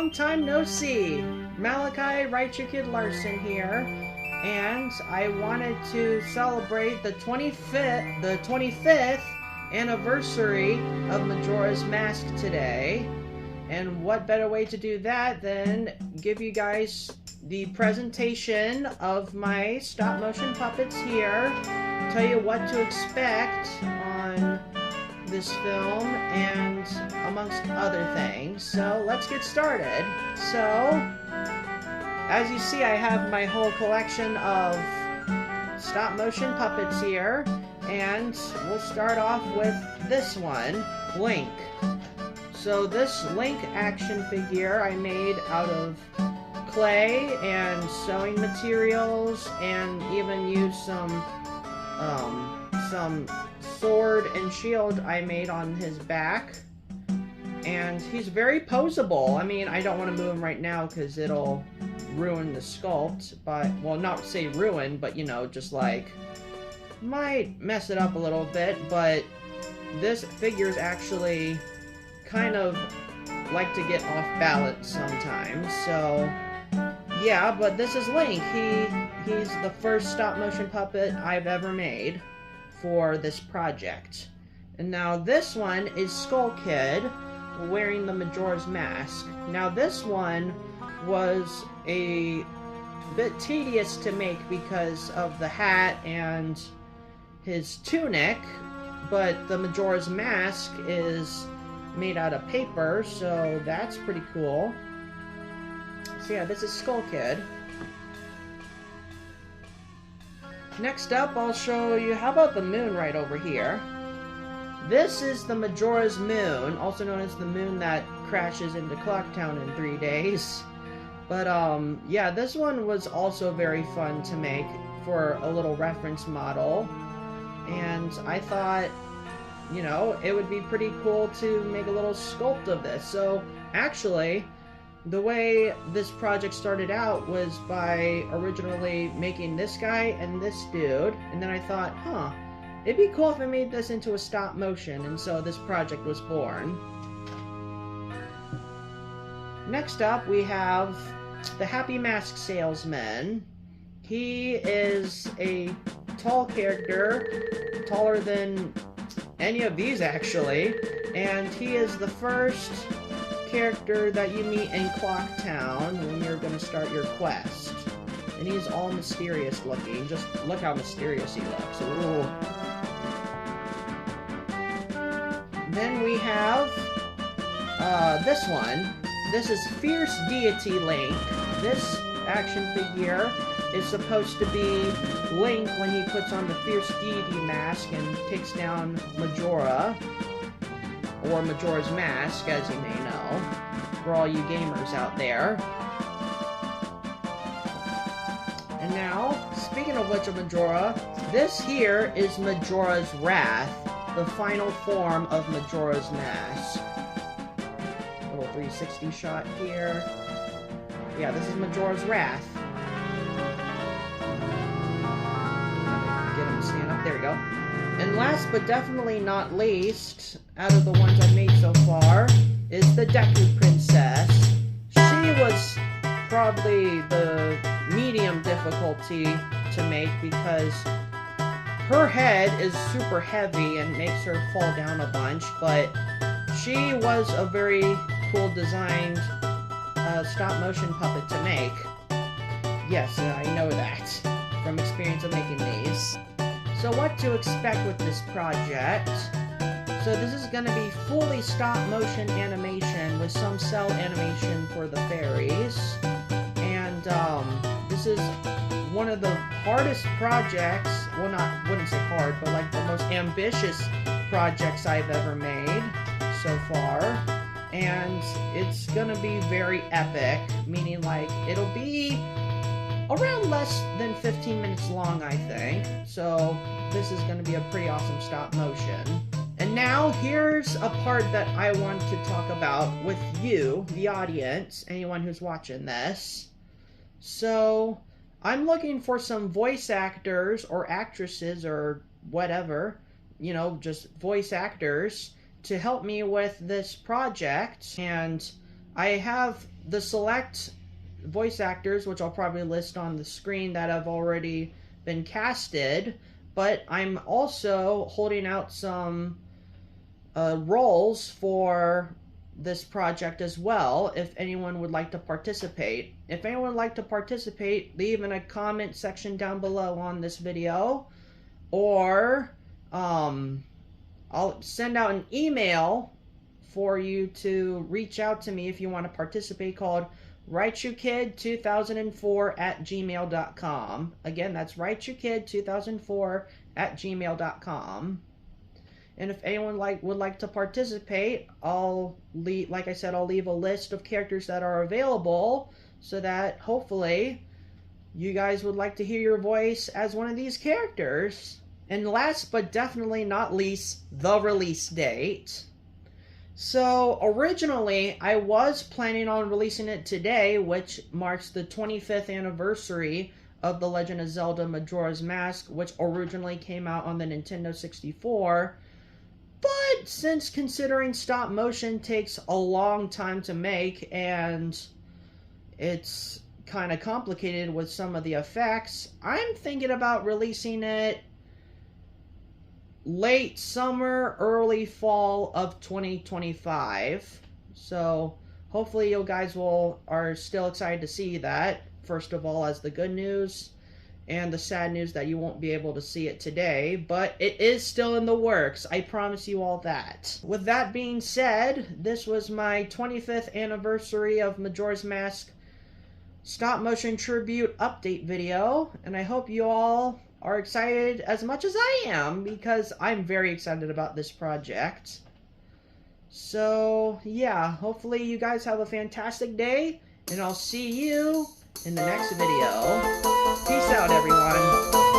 long time no see. Malachi, Write Your Kid Larson here, and I wanted to celebrate the 25th anniversary of Majora's Mask today. And what better way to do that than give you guys the presentation of my stop motion puppets here, tell you what to expect on this film, and amongst other things. So let's get started. So, as you see, I have my whole collection of stop motion puppets here, and we'll start off with this one, Link. So this Link action figure I made out of clay and sewing materials, and even used some sword and shield I made on his back. And he's very poseable. I mean, I don't want to move him right now because it'll ruin the sculpt, but, well, not say ruin, but, you know, just like, might mess it up a little bit, but this figure is actually kind of like to get off balance sometimes, so yeah. But this is Link. He's the first stop motion puppet I've ever made for this project. And now this one is Skull Kid wearing the Majora's Mask. Now this one was a bit tedious to make because of the hat and his tunic, but the Majora's Mask is made out of paper, so that's pretty cool. So yeah, this is Skull Kid. Next up, I'll show you, how about the moon right over here? This is the Majora's Moon, also known as the moon that crashes into Clocktown in 3 days. But yeah, this one was also very fun to make for a little reference model. And I thought, you know, it would be pretty cool to make a little sculpt of this. So actually, the way this project started out was by originally making this guy and this dude, and then I thought, it'd be cool if I made this into a stop motion, and so this project was born. Next up, we have the Happy Mask Salesman. He is a tall character, taller than any of these actually, and he is the first character that you meet in Clocktown when you're going to start your quest. And he's all mysterious looking. Just look how mysterious he looks. Ooh. Then we have this one. This is Fierce Deity Link. This action figure is supposed to be Link when he puts on the Fierce Deity mask and takes down Majora, or Majora's Mask, as you may know, for all you gamers out there. And now, speaking of which of Majora, this here is Majora's Wrath, the final form of Majora's Mask. Little 360 shot here. Yeah, this is Majora's Wrath. Get him to stand up. There we go. And last but definitely not least, out of the ones I've made so far, is the Deku Princess. She was probably the medium difficulty to make because her head is super heavy and makes her fall down a bunch, but she was a very cool designed stop motion puppet to make. Yes, I know that from experience of making these. So what to expect with this project? So this is going to be fully stop motion animation with some cell animation for the fairies. And this is one of the hardest projects, well, wouldn't say hard, but like the most ambitious projects I've ever made so far. And it's going to be very epic, meaning like it'll be around less than 15 minutes long, I think. So this is going to be a pretty awesome stop motion. And now here's a part that I want to talk about with you, the audience, anyone who's watching this. So I'm looking for some voice actors or actresses or whatever, you know, just voice actors to help me with this project. And I have the select voice actors, which I'll probably list on the screen, that have already been casted, but I'm also holding out some roles for this project as well, if anyone would like to participate. If anyone would like to participate, leave in a comment section down below on this video, or I'll send out an email for you to reach out to me if you want to participate, called writeyourkid2004@gmail.com. Again, that's writeyourkid2004@gmail.com. And if anyone would like to participate, I'll leave, like I said, I'll leave a list of characters that are available, so that hopefully you guys would like to hear your voice as one of these characters. And last but definitely not least, the release date. So originally I was planning on releasing it today, which marks the 25th anniversary of The Legend of Zelda Majora's Mask, which originally came out on the Nintendo 64. But since considering stop motion takes a long time to make, and it's kind of complicated with some of the effects, I'm thinking about releasing it late summer, early fall of 2025. So hopefully you guys are still excited to see that, first of all, as the good news, and the sad news that you won't be able to see it today, but it is still in the works. I promise you all that. With that being said, this was my 25th anniversary of Majora's Mask stop motion tribute update video, and I hope you all are excited as much as I am, because I'm very excited about this project. So yeah, hopefully you guys have a fantastic day, and I'll see you in the next video. Peace out, everyone.